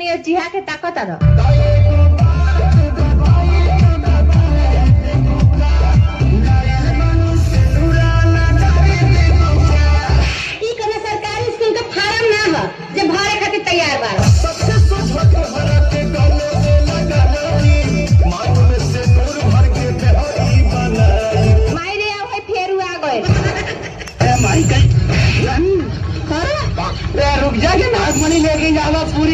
नहीं जिहा के ताकत आरो ई कने सरकारी स्कूल का फार्म ना हो जे भरे खातिर तैयार बा सबसे सोच भर के गले से लगा ली मानो में से नूर भर के बेहरी बनाई मायरे आ फेरू आ गए ए माई कहीं रुक जा के नागमणि लेके जावा पूरी